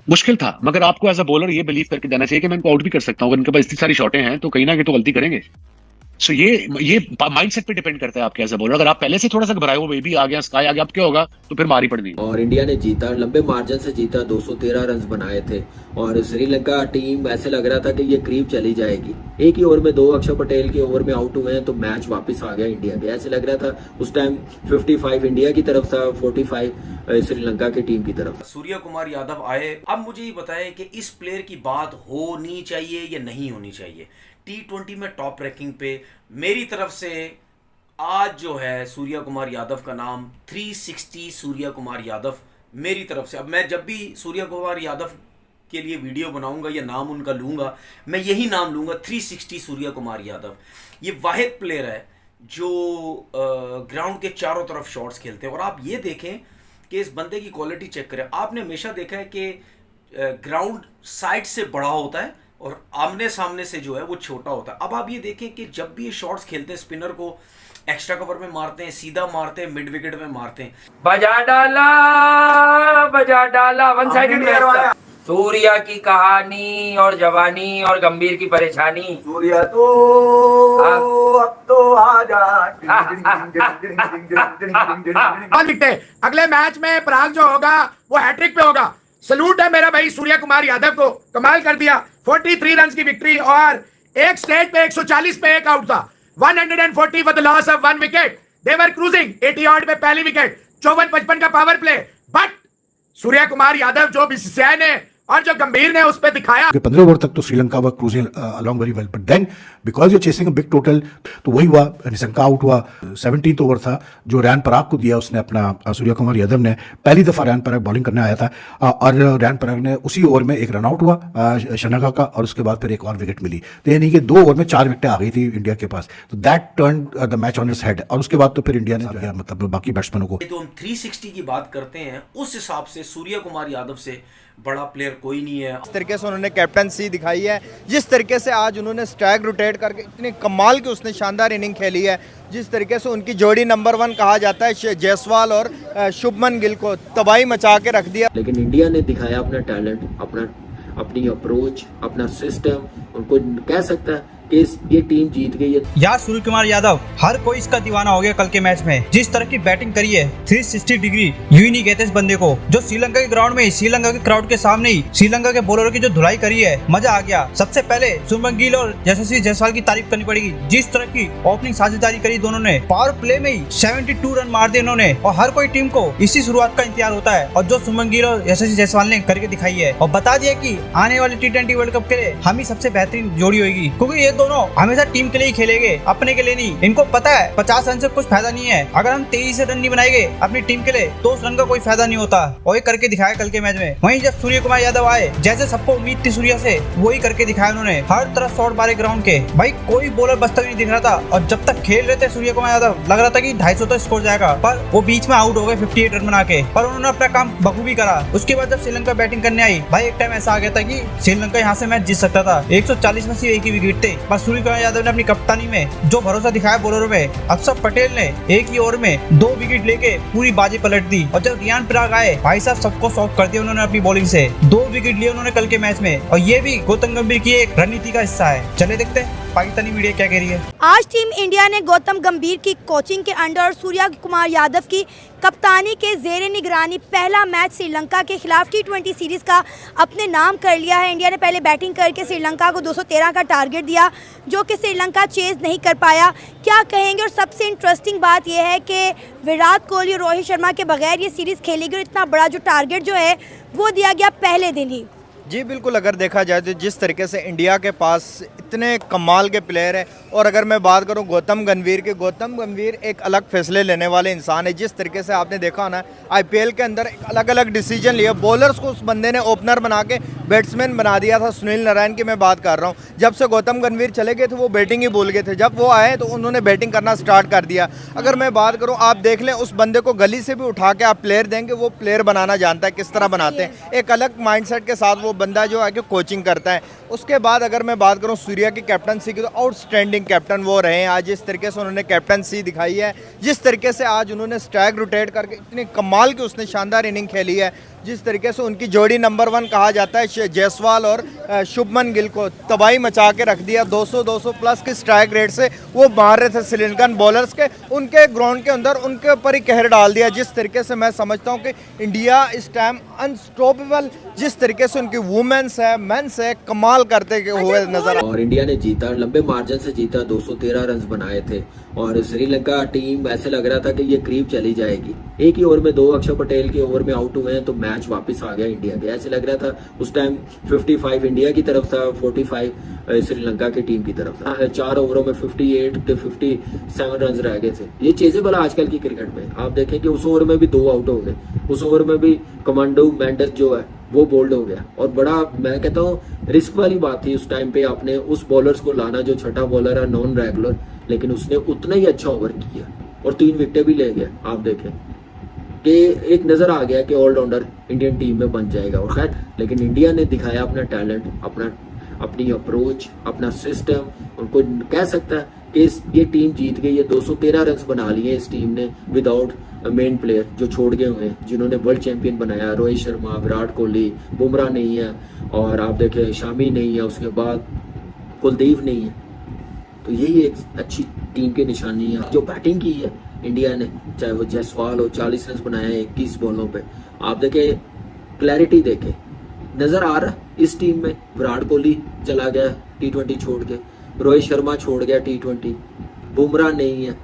मुश्किल था, मगर आपको एज़ अ बॉलर ये बिलीव करके जाना चाहिए कि मैं इनको आउट भी कर सकता हूँ। अगर इनके पास इतनी सारी शॉटें हैं, तो कहीं न कहीं तो गलती करेंगे। सो ये माइंडसेट पे डिपेंड करता है आपके एज़ अ बॉलर। अगर आप पहले से थोड़ा सा घबराए हो, मे बी आ गया, स्काई आ गया, अब क्या होगा? तो फिर मार ही पड़नी है। और इंडिया ने जीता, लंबे मार्जिन से जीता, 213 रन बनाए थे। और श्रीलंका टीम ऐसे लग रहा था कि ये करीब चली जाएगी। एक ही ओवर में दो अक्षर पटेल के ओवर में आउट हुए हैं, तो मैच वापस आ गया इंडिया के। ऐसे लग रहा था उस टाइम 55 इंडिया की तरफ था, 45 श्रीलंका की टीम की तरफ। सूर्य कुमार यादव आए। अब मुझे ये बताएं कि इस प्लेयर की बात होनी चाहिए या नहीं होनी चाहिए T20 में टॉप रैंकिंग पे। मेरी तरफ से आज जो है सूर्य कुमार यादव का नाम 360 सूर्य कुमार यादव मेरी तरफ से। अब मैं जब भी सूर्य कुमार यादव के लिए वीडियो बनाऊंगा या नाम उनका लूंगा, मैं यही नाम लूंगा, 360 सूर्य कुमार यादव। ये वाहिद प्लेयर है जो ग्राउंड के चारों तरफ शॉट्स खेलते हैं। और आप ये देखें कि इस बंदे की क्वालिटी चेक करें। आपने हमेशा देखा है कि ग्राउंड साइड से बड़ा होता है और आमने सामने से जो है वो छोटा होता है। अब आप ये देखें कि जब भी ये शॉट्स खेलते हैं, स्पिनर को एक्स्ट्रा कवर में मारते हैं, सीधा मारते हैं, मिड विकेट में मारते हैं। बजा डाला वन साइडेड मैच था। सूर्या की कहानी और जवानी और गंभीर की परेशानी। सूर्या तो अब तो आजा। अगले मैच में पराग जो होगा वो हैट्रिक पे होगा। सलूट है मेरा भाई सूर्य कुमार यादव को, कमाल कर दिया। 43 रन की विक्ट्री और एक स्टेट पे 140 पे एक आउट था। 140 for the loss of 1 wicket. They were cruising 80 odd पे पहली विकेट, 54-55 का power play. But Surya Kumar Yadav जो बीसीसीआई ने और जो गंभीर ने उस पर दिखाया 15 ओवर तक तो Sri Lanka were cruising along very well, but then because you chasing a big total, तो वही हुआ, निशंका आउट हुआ। 17th ओवर था जो रैन पराग को दिया उसने अपना, सूर्य कुमार यादव ने पहली दफा रैन पराग बॉलिंग करने आया था और रैन पराग ने उसी ओवर में एक रन आउट हुआ शनागा का, और उसके बाद फिर एक और विकेट मिली। तो यानी कि 2 ओवर में 4 विकेटें आ गई थी इंडिया के पास। तो that turn the match on its head, और उसके बाद तो फिर इंडिया ने मतलब बाकी बैट्समैनों को। तो हम 360 की बात करते हैं, उस हिसाब से सूर्य कुमार यादव से बड़ा प्लेयर कोई नहीं है। जिस तरीके से उन्होंने कैप्टनसी दिखाई है, जिस तरीके से आज उन्होंने स्टैग रोटेट करके इतने कमाल की उसने शानदार इनिंग खेली है, जिस तरीके से उनकी जोड़ी नंबर 1 कहा जाता है जायसवाल और शुभमन गिल को तबाही मचा के रख दिया। लेकिन इंडिया ने दिखाया अपना टैलेंट, अपनी अप्रोच, अपना सिस्टम। उनको कह सकता है कि ये टीम जीत गई है। यार सूर्य कुमार यादव, हर कोई इसका दीवाना हो गया कल के मैच में। जिस तरह की बैटिंग करी है 360 डिग्री, यूं ही नहीं कहते इस बंदे को। जो श्रीलंका के ग्राउंड में, श्रीलंका के क्राउड के सामने ही श्रीलंका के बॉलरों की जो धुलाई करी है, मजा आ गया। सबसे पहले शुभमन गिल और यशस्वी जायसवाल की तारीफ करनी पड़ेगी। जिस तरह की ओपनिंग साझेदारी करी दोनों ने, पावर प्ले में ही 72 रन मार दिए उन्होंने। और हर कोई टीम को इसी शुरुआत का इंतजार होता है, और जो शुभमन गिल और यशस्वी जायसवाल ने करके दिखाई है। और बता दिया कि आने वाले T20 वर्ल्ड कप के लिए हम ही सबसे बेहतरीन जोड़ी होगी, क्योंकि ये दोनों हमेशा टीम के लिए ही खेलेंगे, अपने के लिए नहीं। इनको पता है 50 रन से कुछ फायदा नहीं है। अगर हम तेजी से रन नहीं बनाएंगे अपनी टीम के लिए, तो उस रन का कोई फायदा नहीं होता। और ये करके दिखाया कल के मैच में। वहीं जब सूर्य कुमार यादव आए, जैसे सबको उम्मीद थी सूर्य से, वही करके दिखाया उन्होंने। हर तरफ शॉट मारे ग्राउंड के, भाई कोई बॉलर बचता भी नहीं दिख रहा था। और जब तक खेल रहे थे सूर्य कुमार यादव, लग रहा था कि 250 तो स्कोर जाएगा, पर वो बीच में आउट हो गए 58 रन बना के। पर उन्होंने अपना काम बखूबी करा। उसके बाद जब श्रीलंका बैटिंग करने आई, भाई एक टाइम ऐसा आ गया था कि श्रीलंका यहाँ से मैच जीत सकता था। 140 में सिर्फ एक ही विकेट थे, पर सूर्य कुमार यादव ने अपनी कप्तानी में जो भरोसा दिखाया बॉलरों में, अक्षर पटेल ने एक ही ओवर में 2 विकेट लेके पूरी बाजी पलट दी। और जब रियान पराग आए, भाई साहब सबको शॉक कर दिया उन्होंने अपनी बॉलिंग से। 2 विकेट लिए उन्होंने कल के मैच में, और ये भी गौतम गंभीर की एक रणनीति का हिस्सा है। चले देखते हैं पाकिस्तानी मीडिया क्या कह रही है। आज टीम इंडिया ने गौतम गंभीर की कोचिंग के अंडर और सूर्य कुमार यादव की कप्तानी के जेर निगरानी पहला मैच श्रीलंका के खिलाफ T20 सीरीज़ का अपने नाम कर लिया है। इंडिया ने पहले बैटिंग करके श्रीलंका को 213 का टारगेट दिया, जो कि श्रीलंका चेज़ नहीं कर पाया। क्या कहेंगे? और सबसे इंटरेस्टिंग बात यह है कि विराट कोहली और रोहित शर्मा के बगैर ये सीरीज़ खेलेगी, और इतना बड़ा जो टारगेट जो है वो दिया गया पहले दिन ही। जी बिल्कुल, अगर देखा जाए तो जिस तरीके से इंडिया के पास इतने कमाल के प्लेयर हैं, और अगर मैं बात करूं गौतम गंभीर के, गौतम गंभीर एक अलग फैसले लेने वाले इंसान है। जिस तरीके से आपने देखा ना आईपीएल के अंदर एक अलग अलग डिसीजन लिया, बॉलर्स को उस बंदे ने ओपनर बना के बैट्समैन बना दिया था। सुनील नारायण की मैं बात कर रहा हूँ। जब से गौतम गंभीर चले गए थे वो बैटिंग ही भूल गए थे, जब वो आए तो उन्होंने बैटिंग करना स्टार्ट कर दिया। अगर मैं बात करूँ, आप देख लें उस बंदे को गली से भी उठा के आप प्लेयर देंगे, वो प्लेयर बनाना जानता है, किस तरह बनाते हैं। एक अलग माइंडसेट के साथ वो बंदा जो है कि कोचिंग करता है। उसके बाद अगर मैं बात करूं सूर्या की कैप्टनसी की, तो आउटस्टैंडिंग कैप्टन वो रहे हैं। आज जिस तरीके से उन्होंने कैप्टनसी दिखाई है, जिस तरीके से आज उन्होंने स्टैग रोटेट करके इतनी कमाल की उसने शानदार इनिंग खेली है, जिस तरीके से उनकी जोड़ी नंबर 1 कहा जाता है जायसवाल और शुभमन गिल को तबाही मचा के रख दिया। 200 प्लस की स्ट्राइक रेट से वो मार रहे थे श्रीलंकन बॉलर्स के, उनके ग्राउंड के अंदर उनके ऊपर ही कहर डाल दिया। जिस तरीके से मैं समझता हूँ कि इंडिया इस टाइम अनस्टॉपेबल, जिस तरीके से उनकी वुमेन्स है मेंस है कमाल करते हुए नजर और इंडिया ने जीता, लंबे मार्जिन से जीता, 213 रन बनाए थे और श्रीलंका टीम ऐसे लग रहा था कि ये करीब चली जाएगी। एक ही ओवर में 2 अक्षर पटेल के ओवर में आउट हुए हैं तो मैच वापस आ गया इंडिया के। ऐसे लग रहा था उस टाइम 55 इंडिया की तरफ था, 45 श्रीलंका की टीम की तरफ था। 4 ओवरों में 58 to 57 रन रह गए थे। ये चीजें भला आजकल की क्रिकेट में आप देखें कि उस ओवर में भी 2 आउट हो गए, उस ओवर में भी कमांडो मेंडेस जो है वो बोल्ड हो गया और बड़ा मैं कहता हूँ रिस्क वाली बात थी उस टाइम पे आपने उस बॉलर्स को लाना जो छठा बॉलर है नॉन रेगुलर, लेकिन उसने उतना ही अच्छा ओवर किया और 3 विकेटें भी ले गया। आप देखें कि एक नजर आ गया कि ऑलराउंडर इंडियन टीम में बन जाएगा। और खैर लेकिन इंडिया ने दिखाया अपना टैलेंट, अपनी अप्रोच, अपना सिस्टम। उनको कह सकता है कि ये टीम जीत गई है। 213 रन बना लिए इस टीम ने विदाउट मेन प्लेयर जो छोड़ गए हुए हैं, जिन्होंने वर्ल्ड चैंपियन बनाया। रोहित शर्मा, विराट कोहली, बुमराह नहीं है और आप देखें शामी नहीं है, उसके बाद कुलदीप नहीं है। तो यही एक अच्छी टीम की निशानी है। जो बैटिंग की है इंडिया ने, चाहे वो जायसवाल हो, 40 रन बनाया है 21 बॉलों पे। आप देखें क्लैरिटी देखें, नजर आ रहा इस टीम में विराट कोहली चला गया T20 छोड़ के, रोहित शर्मा छोड़ गया T20, बुमराह नहीं है।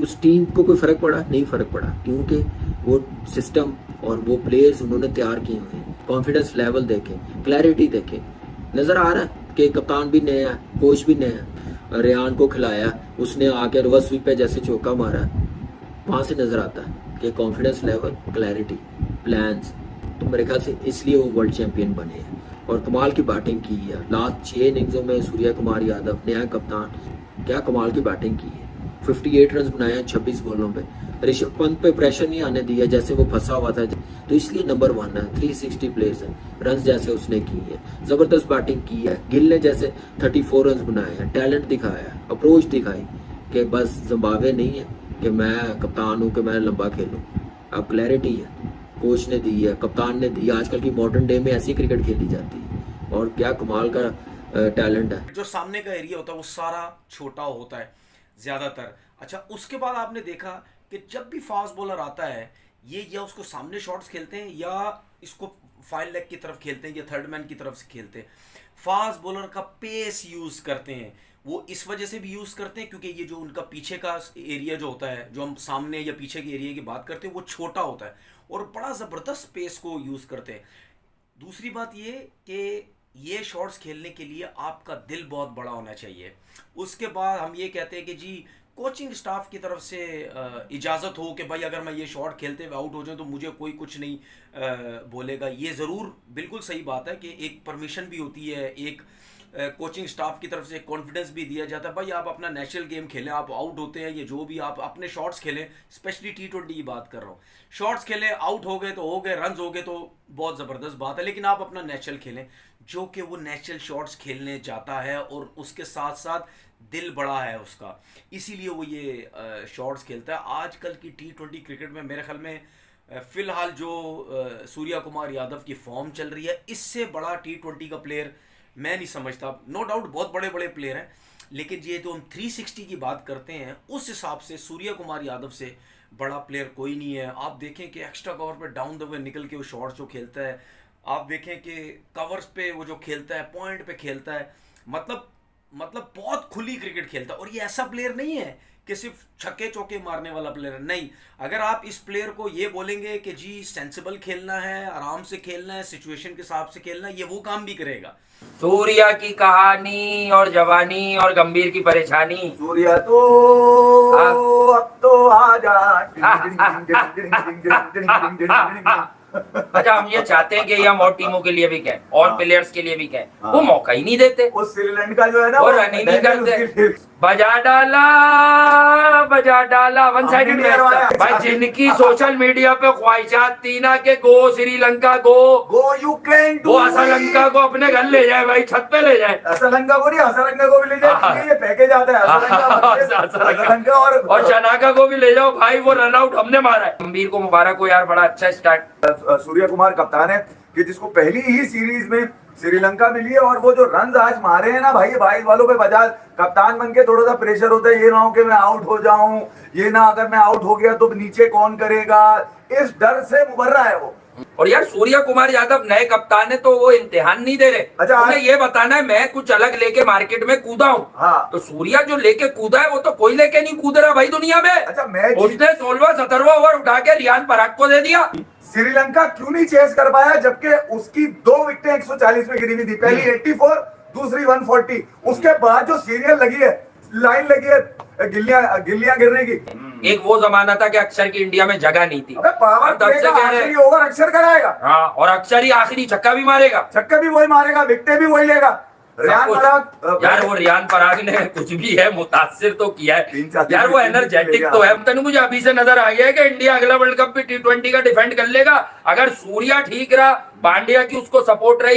उस टीम को कोई फर्क पड़ा? नहीं फर्क पड़ा, क्योंकि वो सिस्टम और वो प्लेयर्स उन्होंने तैयार किए हुए हैं। कॉन्फिडेंस लेवल देखें, क्लैरिटी देखें, नजर आ रहा है कि कप्तान भी नया है, कोच भी नया है। रेयान को खिलाया, उसने आके रिवर्स स्वीप पे जैसे चौका मारा, वहां से नजर आता है कि कॉन्फिडेंस लेवल, क्लैरिटी, प्लान्स। तो मेरे ख्याल से इसलिए वो वर्ल्ड चैंपियन बने हैं और कमाल की बैटिंग की है। लास्ट 6 इनिंग्सों में सूर्या कुमार यादव नया कप्तान, क्या कमाल की बैटिंग की है। 58 रन बनाए 26 बॉलों पे। ऋषभ पंत पे प्रेशर नहीं आने दिया जैसे वो फंसा हुआ था, तो इसलिए नंबर 1 है। 360 प्लेयर्स है, रन जैसे उसने की है, जबरदस्त बैटिंग की है। गिल ने जैसे 34 रन बनाए हैं, टैलेंट दिखाया, अप्रोच दिखाई कि बस जिम्बाब्वे नहीं है कि मैं कप्तान हूँ कि मैं लंबा खेलूँ। अब क्लैरिटी है, कोच ने दी है, कप्तान ने दी है। आजकल की मॉडर्न डे में ऐसी क्रिकेट खेली जाती है और क्या कमाल का टैलेंट है। जो सामने का एरिया होता है वो सारा छोटा होता है ज्यादातर। अच्छा, उसके बाद आपने देखा कि जब भी फास्ट बॉलर आता है ये या उसको सामने शॉट्स खेलते हैं या इसको फाइल लेग की तरफ खेलते हैं या थर्ड मैन की तरफ से खेलते हैं। फास्ट बॉलर का पेस यूज करते हैं, वो इस वजह से भी यूज करते हैं क्योंकि ये जो उनका पीछे का एरिया जो होता है, जो हम सामने या पीछे के एरिया की बात करते हैं, वो छोटा होता है और बड़ा जबरदस्त पेस को यूज करते हैं। दूसरी बात ये कि ये शॉट्स खेलने के लिए आपका दिल बहुत बड़ा होना चाहिए। उसके बाद हम ये कहते हैं कि जी कोचिंग स्टाफ की तरफ से इजाज़त हो कि भाई अगर मैं ये शॉट खेलते हुए आउट हो जाऊँ तो मुझे कोई कुछ नहीं बोलेगा। ये ज़रूर बिल्कुल सही बात है कि एक परमिशन भी होती है, एक कोचिंग स्टाफ की तरफ से कॉन्फिडेंस भी दिया जाता है भाई आप अपना नेचुरल गेम खेलें, आप आउट होते हैं ये जो भी आप अपने शॉट्स खेलें, स्पेशली T20 की बात कर रहा हूँ। शॉट्स खेलें, आउट हो गए तो हो गए, रन हो गए तो बहुत ज़बरदस्त बात है, लेकिन आप अपना नेचुरल खेलें, जो कि वो नेचुरल शॉट्स खेलने जाता है और उसके साथ साथ दिल बड़ा है उसका, इसीलिए वो ये शॉट्स खेलता है। आजकल की T20 क्रिकेट में मेरे ख्याल में फ़िलहाल जो सूर्या कुमार यादव की फॉर्म चल रही है, इससे बड़ा T20 का प्लेयर मैं नहीं समझता। नो डाउट बहुत बड़े बड़े प्लेयर हैं, लेकिन ये तो हम 360 की बात करते हैं उस हिसाब से सूर्या कुमार यादव से बड़ा प्लेयर कोई नहीं है। आप देखें कि एक्स्ट्रा कवर पे डाउन द वे निकल के वो शॉट्स जो खेलता है, आप देखें कि कवर्स पे वो जो खेलता है, पॉइंट पे खेलता है, मतलब बहुत खुली क्रिकेट खेलता है। और ये ऐसा प्लेयर नहीं है कि सिर्फ छक्के चौके मारने वाला प्लेयर है, नहीं। अगर आप इस प्लेयर को ये बोलेंगे कि जी सेंसिबल खेलना है, आराम से खेलना है, सिचुएशन के हिसाब से खेलना है, ये वो काम भी करेगा। सूर्या की कहानी और जवानी और गंभीर की परेशानी। सूर्या तो अब तो आजा। अच्छा, हम ये चाहते हैं कि हम और टीमों के लिए भी कहें और प्लेयर्स के लिए भी कहें, वो मौका ही नहीं देते, वो श्रीलंका जो है ना वो रन ही नहीं करते। बजा डाला वन साइडेड मैच था भाई। जिनकी सोशल मीडिया पे ख्वाहिशात थी ना कि गो श्रीलंका गो यू कैन वो श्रीलंका को अपने घर ले जाए भाई, छत पे ले जाए। श्रीलंका को नहीं, श्रीलंका को भी ले जाए, ये पैकेज आता है श्रीलंका और शनाका को भी ले जाओ भाई, वो रन आउट हमने मारा है। गंभीर को मुबारक हो यार, बड़ा अच्छा स्टार्ट। सूर्य कुमार कप्तान है कि जिसको पहली ही सीरीज में श्रीलंका मिली है, और वो जो रन आज मारे हैं ना भाई, 22 वालों पे बजाज कप्तान बन के थोड़ा सा प्रेशर होता है, ये ना हो कि मैं आउट हो जाऊं, ये ना अगर मैं आउट हो गया तो नीचे कौन करेगा, इस डर से उभर रहा है वो। और यार सूर्य कुमार यादव नए कप्तान है तो वो इम्तिहान नहीं दे रहे। अच्छा, उन्हें ये बताना है मैं कुछ अलग लेके मार्केट में कूदा हूँ। हाँ। तो सूर्या जो लेके कूदा है वो तो कोई लेके नहीं कूद रहा भाई दुनिया में। अच्छा, उसने 16वां 17वां ओवर उठा के रियान पराग को दे दिया। श्रीलंका क्यों नहीं चेस कर पाया, जबकि उसकी 2 विकेटें 140 में गिरी हुई थी, पहली 84, दूसरी 140। उसके बाद जो सीरियल लगी है, लाइन लगी है गिल्लियां गिरने की। एक वो जमाना था कि अक्षर की इंडिया में जगह नहीं थी। पावर प्ले का आखिरी ओवर अक्षर कराएगा। हाँ, और अक्षर ही आखिरी छक्का भी मारेगा, छक्का भी वही मारेगा, विकेटें भी वही लेगा। रियान पराग यार वो रियान पराग ने कुछ भी है मुतासिर तो किया है 3-4 यार, वो एनर्जेटिक तो है। तनु मुझे अभी से नजर आ गया है कि इंडिया अगला वर्ल्ड कप भी T20 का डिफेंड कर लेगा अगर सूर्या ठीक रहा, पांड्या की उसको सपोर्ट रही,